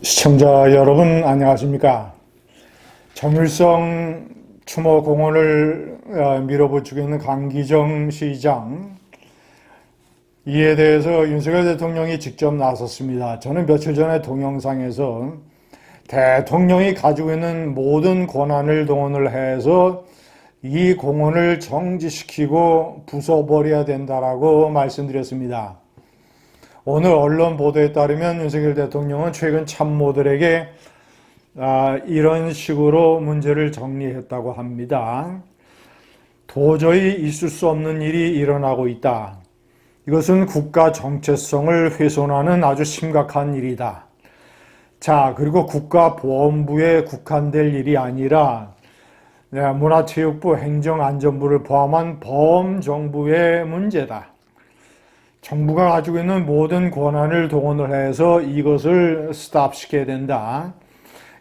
시청자 여러분 안녕하십니까? 정일성 추모 공원을 밀어붙이고 있는 강기정 시장, 이에 대해서 윤석열 대통령이 직접 나섰습니다. 저는 며칠 전에 동영상에서 대통령이 가지고 있는 모든 권한을 동원을 해서 이 공원을 정지시키고 부숴버려야 된다라고 말씀드렸습니다. 오늘 언론 보도에 따르면 윤석열 대통령은 최근 참모들에게 이런 식으로 문제를 정리했다고 합니다. 도저히 있을 수 없는 일이 일어나고 있다. 이것은 국가 정체성을 훼손하는 아주 심각한 일이다. 자, 그리고 국가보안부에 국한될 일이 아니라 문화체육부, 행정안전부를 포함한 범정부의 문제다. 정부가 가지고 있는 모든 권한을 동원을 해서 이것을 스탑시켜야 된다.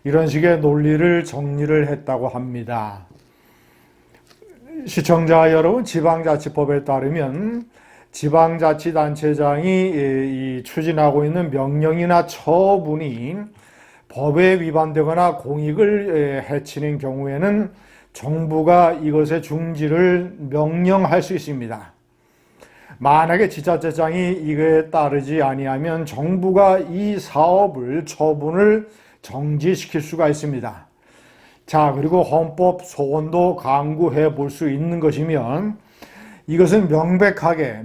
이런 식의 논리를 정리를 했다고 합니다. 시청자 여러분, 지방자치법에 따르면 지방자치단체장이 추진하고 있는 명령이나 처분이 법에 위반되거나 공익을 해치는 경우에는 정부가 이것의 중지를 명령할 수 있습니다. 만약에 지자체장이 이거에 따르지 아니하면 정부가 이 사업을 처분을 정지시킬 수가 있습니다. 자, 그리고 헌법 소원도 강구해 볼 수 있는 것이면 이것은 명백하게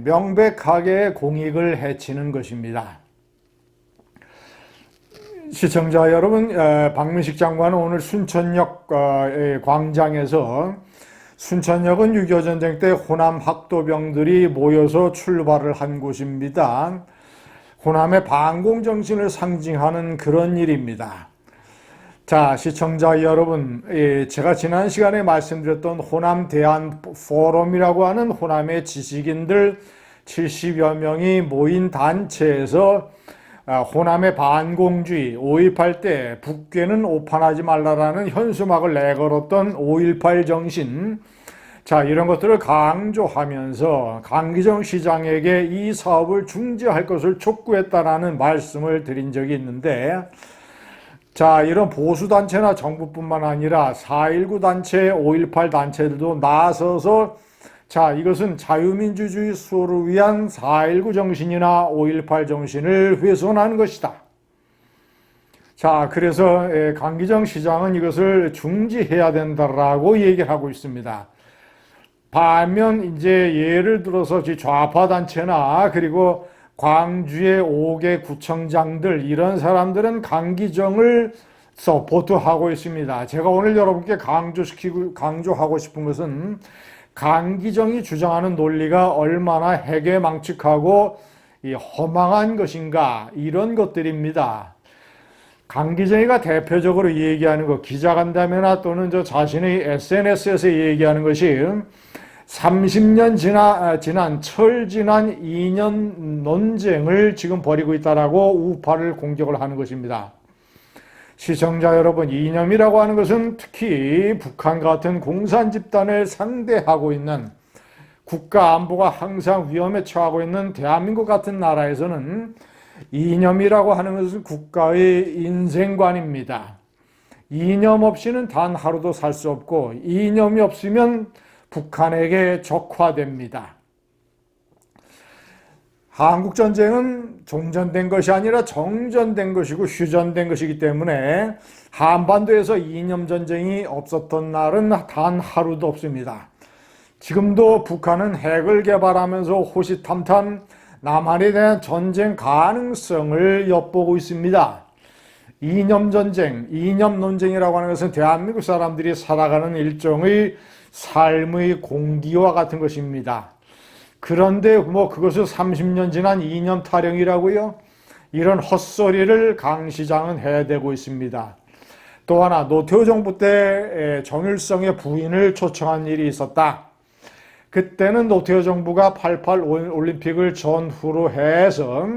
공익을 해치는 것입니다. 시청자 여러분, 박민식 장관은 오늘 순천역 광장에서, 순천역은 6.25 전쟁 때 호남 학도병들이 모여서 출발을 한 곳입니다. 호남의 반공정신을 상징하는 그런 일입니다. 자, 시청자 여러분, 제가 지난 시간에 말씀드렸던 호남 대한 포럼이라고 하는 호남의 지식인들 70여 명이 모인 단체에서 호남의 반공주의, 5.18 때 북괴는 오판하지 말라라는 현수막을 내걸었던 5.18 정신, 자, 이런 것들을 강조하면서 강기정 시장에게 이 사업을 중지할 것을 촉구했다라는 말씀을 드린 적이 있는데, 자, 이런 보수단체나 정부뿐만 아니라 4.19 단체, 5.18 단체들도 나서서 자, 이것은 자유민주주의 수호를 위한 4.19 정신이나 5.18 정신을 훼손한 것이다. 자, 그래서 강기정 시장은 이것을 중지해야 된다라고 얘기를 하고 있습니다. 반면 이제 예를 들어서 좌파 단체나 그리고 광주의 5개 구청장들, 이런 사람들은 강기정을 서포트하고 있습니다. 제가 오늘 여러분께 강조하고 싶은 것은 강기정이 주장하는 논리가 얼마나 해괴망측하고 허망한 것인가, 이런 것들입니다. 강기정이가 대표적으로 얘기하는 것, 기자간담회나 또는 자신의 SNS에서 얘기하는 것이 30년 지난 철지난 이념 논쟁을 지금 벌이고 있다라고 우파를 공격을 하는 것입니다. 시청자 여러분, 이념이라고 하는 것은 특히 북한 같은 공산 집단을 상대하고 있는, 국가 안보가 항상 위험에 처하고 있는 대한민국 같은 나라에서는 이념이라고 하는 것은 국가의 인생관입니다. 이념 없이는 단 하루도 살 수 없고, 이념이 없으면 북한에게 적화됩니다. 한국전쟁은 종전된 것이 아니라 정전된 것이고 휴전된 것이기 때문에 한반도에서 이념전쟁이 없었던 날은 단 하루도 없습니다. 지금도 북한은 핵을 개발하면서 호시탐탐 남한에 대한 전쟁 가능성을 엿보고 있습니다. 이념전쟁, 이념논쟁이라고 하는 것은 대한민국 사람들이 살아가는 일종의 삶의 공기와 같은 것입니다. 그런데 그것을 30년 지난 이념 타령이라고요? 이런 헛소리를 강 시장은 해대고 있습니다. 또 하나, 노태우 정부 때 정일성의 부인을 초청한 일이 있었다. 그때는 노태우 정부가 88 올림픽을 전후로 해서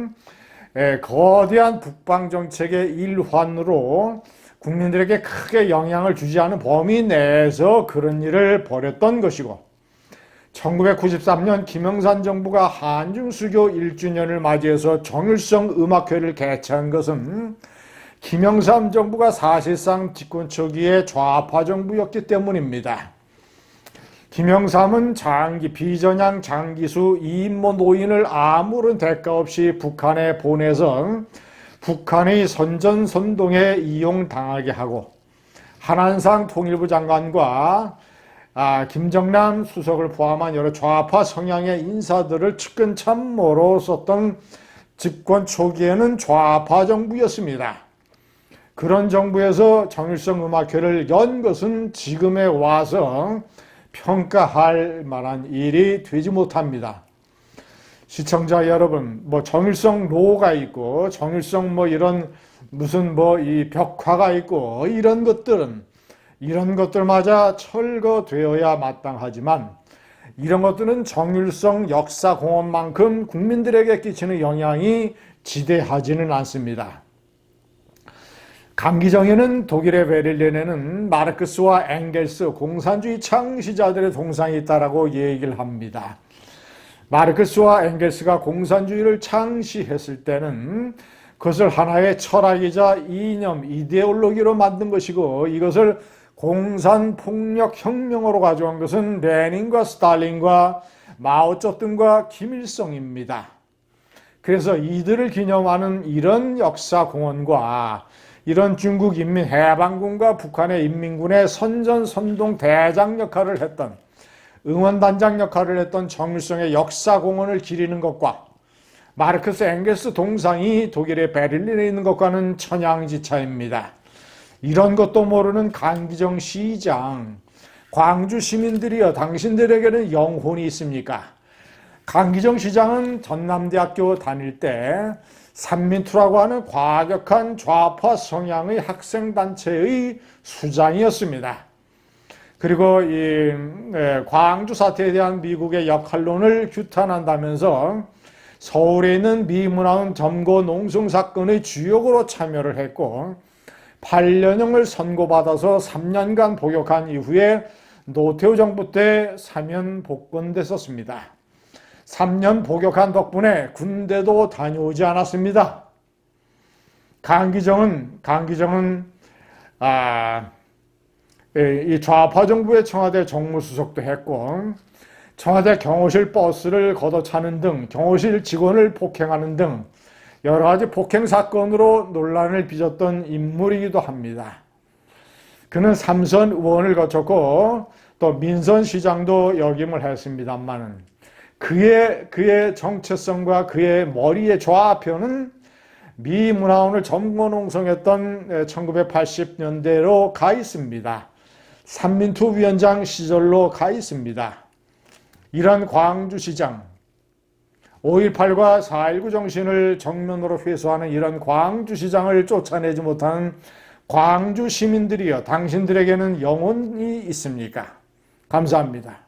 거대한 북방 정책의 일환으로 국민들에게 크게 영향을 주지 않은 범위 내에서 그런 일을 벌였던 것이고, 1993년 김영삼 정부가 한중수교 1주년을 맞이해서 정일성 음악회를 개최한 것은 김영삼 정부가 사실상 집권 초기에 좌파 정부였기 때문입니다. 김영삼은 비전향 장기수 이인모 노인을 아무런 대가 없이 북한에 보내서 북한의 선전선동에 이용당하게 하고 한한상 통일부 장관과 김정남 수석을 포함한 여러 좌파 성향의 인사들을 측근 참모로 썼던 집권 초기에는 좌파 정부였습니다. 그런 정부에서 정일성 음악회를 연 것은 지금에 와서 평가할 만한 일이 되지 못합니다. 시청자 여러분, 정일성 로가 있고 정일성 이런 무슨 이 벽화가 있고 이런 것들마저 철거되어야 마땅하지만 이런 것들은 정일성 역사공헌만큼 국민들에게 끼치는 영향이 지대하지는 않습니다. 강기정에는 독일의 베를린에는 마르크스와 엥겔스 공산주의 창시자들의 동상이 있다라고 얘기를 합니다. 마르크스와 엥겔스가 공산주의를 창시했을 때는 그것을 하나의 철학이자 이념, 이데올로기로 만든 것이고 이것을 공산폭력혁명으로 가져온 것은 레닌과 스탈린과 마오쩌둥과 김일성입니다. 그래서 이들을 기념하는 이런 역사공헌과 이런 중국인민해방군과 북한의 인민군의 선전선동 대장 역할을 했던 응원단장 역할을 했던 정일성의 역사공헌을 기리는 것과 마르크스 엥겔스 동상이 독일의 베를린에 있는 것과는 천양지차입니다. 이런 것도 모르는 강기정 시장, 광주 시민들이여 당신들에게는 영혼이 있습니까? 강기정 시장은 전남대학교 다닐 때 삼민투라고 하는 과격한 좌파 성향의 학생단체의 수장이었습니다. 그리고 이 광주 사태에 대한 미국의 역할론을 규탄한다면서 서울에 있는 미문화원 점거 농성 사건의 주역으로 참여를 했고 8년형을 선고받아서 3년간 복역한 이후에 노태우 정부 때 사면 복권됐었습니다. 3년 복역한 덕분에 군대도 다녀오지 않았습니다. 강기정은 이 좌파 정부의 청와대 정무수석도 했고 청와대 경호실 버스를 걷어차는 등 경호실 직원을 폭행하는 등 여러 가지 폭행 사건으로 논란을 빚었던 인물이기도 합니다. 그는 삼선 의원을 거쳤고 또 민선시장도 역임을 했습니다만은 그의 정체성과 그의 머리의 좌표는 미 문화원을 점거농성했던 1980년대로 가 있습니다. 삼민투 위원장 시절로 가 있습니다. 이런 광주시장, 5.18과 4.19 정신을 정면으로 회수하는 이런 광주시장을 쫓아내지 못하는 광주 시민들이여 당신들에게는 영혼이 있습니까? 감사합니다.